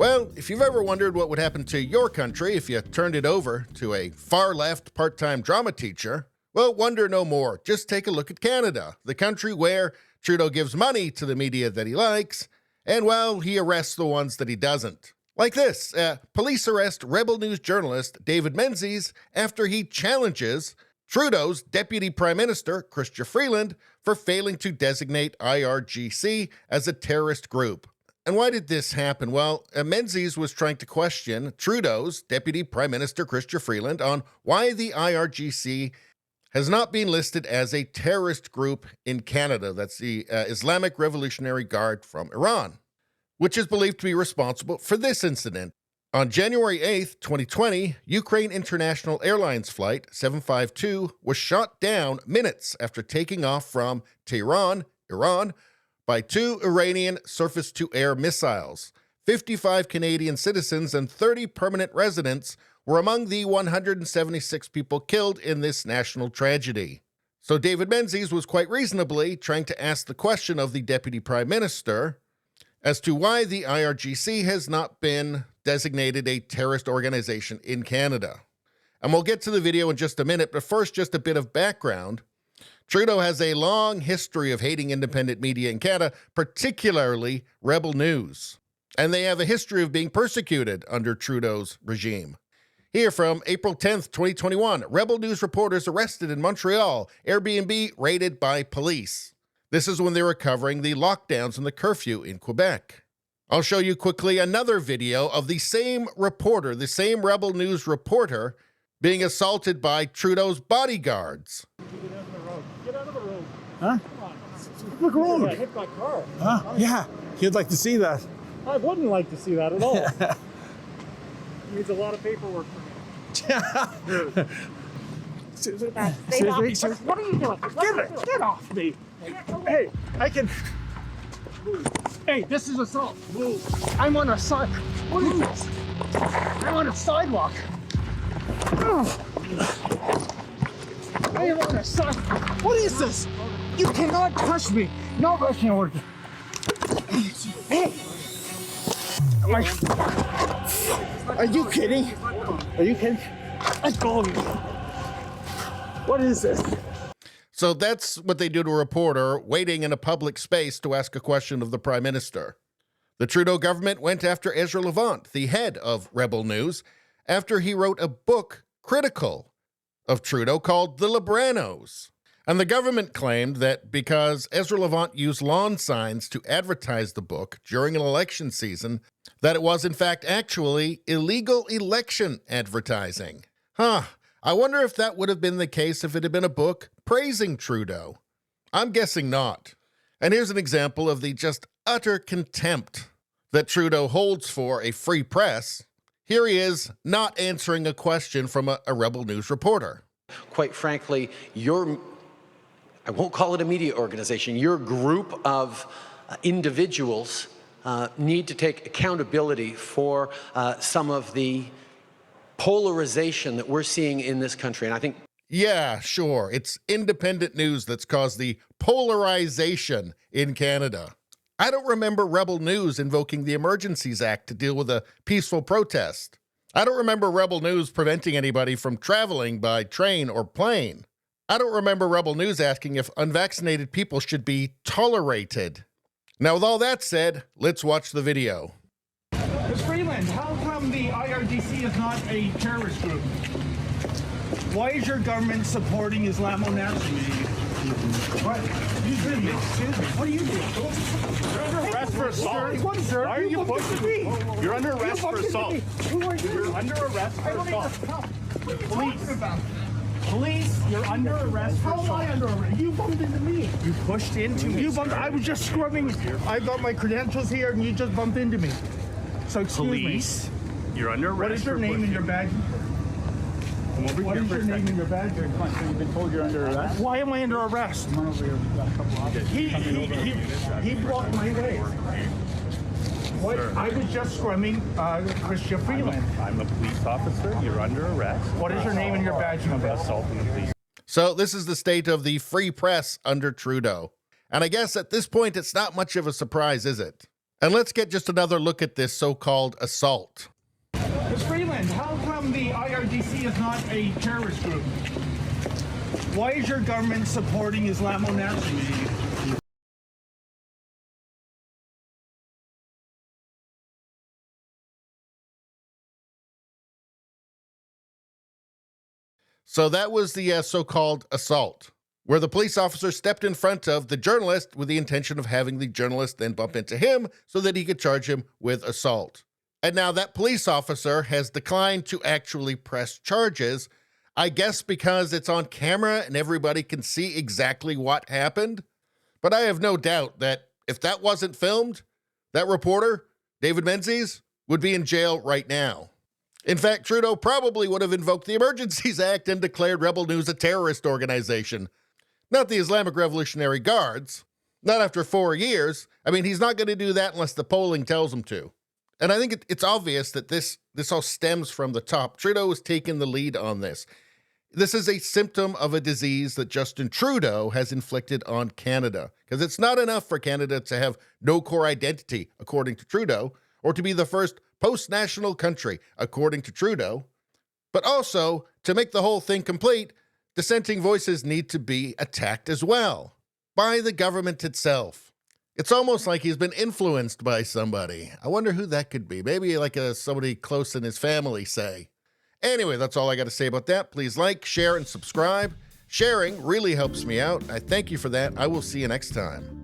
Well, if you've ever wondered what would happen to your country if you turned it over to a far-left part-time drama teacher, well, wonder no more. Just take a look at Canada, the country where Trudeau gives money to the media that he likes, and, well, he arrests the ones that he doesn't. Like this, police arrest Rebel News journalist David Menzies after he challenges Trudeau's Deputy Prime Minister, Chrystia Freeland, for failing to designate IRGC as a terrorist group. And why did this happen? Well, Menzies was trying to question Trudeau's Deputy Prime Minister, Chrystia Freeland, on why the IRGC has not been listed as a terrorist group in Canada. That's the Islamic Revolutionary Guard from Iran, which is believed to be responsible for this incident. On January 8th, 2020, Ukraine International Airlines Flight 752 was shot down minutes after taking off from Tehran, Iran, by 2 Iranian surface-to-air missiles. 55 Canadian citizens and 30 permanent residents were among the 176 people killed in this national tragedy. So David Menzies was quite reasonably trying to ask the question of the Deputy Prime Minister as to why the IRGC has not been designated a terrorist organization in Canada. And we'll get to the video in just a minute, but first, just a bit of background. Trudeau has a long history of hating independent media in Canada, particularly Rebel News. And they have a history of being persecuted under Trudeau's regime. Here from April 10th, 2021, Rebel News reporters arrested in Montreal, Airbnb raided by police. This is when they were covering the lockdowns and the curfew in Quebec. I'll show you quickly another video of the same reporter, the same Rebel News reporter, being assaulted by Trudeau's bodyguards. Get out of the road. Huh? Come on. Look around. I hit my car. Huh? Yeah, you'd like to see that. I wouldn't like to see that at all. It needs a lot of paperwork for me. Seriously? What are you doing? Get off me. Hey, I can... Hey, this is assault. I'm on a side... What is this? I'm on a sidewalk. I am on a sidewalk. What is this? You cannot touch me. No rushing order. Hey! Are you kidding? Are you kidding? Let's go. What is this? So that's what they do to a reporter waiting in a public space to ask a question of the Prime Minister. The Trudeau government went after Ezra Levant, the head of Rebel News, after he wrote a book critical of Trudeau called The Libranos. And the government claimed that because Ezra Levant used lawn signs to advertise the book during an election season, that it was in fact actually illegal election advertising. I wonder if that would have been the case if it had been a book praising Trudeau. I'm guessing not. And here's an example of the just utter contempt that Trudeau holds for a free press. Here he is not answering a question from a Rebel News reporter. Quite frankly, I won't call it a media organization, your group of individuals need to take accountability for some of the polarization that we're seeing in this country. And I think... Yeah, sure. It's independent news that's caused the polarization in Canada. I don't remember Rebel News invoking the Emergencies Act to deal with a peaceful protest. I don't remember Rebel News preventing anybody from traveling by train or plane. I don't remember Rebel News asking if unvaccinated people should be tolerated. Now, with all that said, let's watch the video. Ms. Freeland, how come the IRGC is not a terrorist group? Why is your government supporting Islamo-Nazis? What? Excuse me. What are you doing? You're under arrest for assault. What, sir? Why are you pushing me? You're under arrest for assault. Who are you? You're under arrest for assault. Police, you're under arrest for assault. How am I under arrest? You bumped into me. You pushed into me. You bumped. I was just scrubbing. I got my credentials here, and you just bumped into me. So excuse Police, me. you're under arrest. What is your name and your badge? Come over What here is for your a name and second. your badge? You've been told you're under arrest. Why am I under arrest? Come on over here. He blocked my way. What? Sir. I was just scrumming Chrystia Freeland. I'm a police officer. You're under arrest. What is your name and your badge number? Assaulting the police. So this is the state of the free press under Trudeau. And I guess at this point, it's not much of a surprise, is it? And let's get just another look at this so-called assault. Ms. Freeland, how come the IRGC is not a terrorist group? Why is your government supporting Islamo nationalism? So that was the so-called assault, where the police officer stepped in front of the journalist with the intention of having the journalist then bump into him so that he could charge him with assault. And now that police officer has declined to actually press charges, I guess because it's on camera and everybody can see exactly what happened. But I have no doubt that if that wasn't filmed, that reporter, David Menzies, would be in jail right now. In fact, Trudeau probably would have invoked the Emergencies Act and declared Rebel News a terrorist organization. Not the Islamic Revolutionary Guards. Not after 4 years. I mean, he's not going to do that unless the polling tells him to. And I think it's obvious that this all stems from the top. Trudeau has taken the lead on this. This is a symptom of a disease that Justin Trudeau has inflicted on Canada. Because it's not enough for Canada to have no core identity, according to Trudeau, or to be the first post-national country, according to Trudeau. But also, to make the whole thing complete, dissenting voices need to be attacked as well, by the government itself. It's almost like he's been influenced by somebody. I wonder who that could be. Maybe like somebody close in his family, say. Anyway, that's all I got to say about that. Please like, share, and subscribe. Sharing really helps me out. I thank you for that. I will see you next time.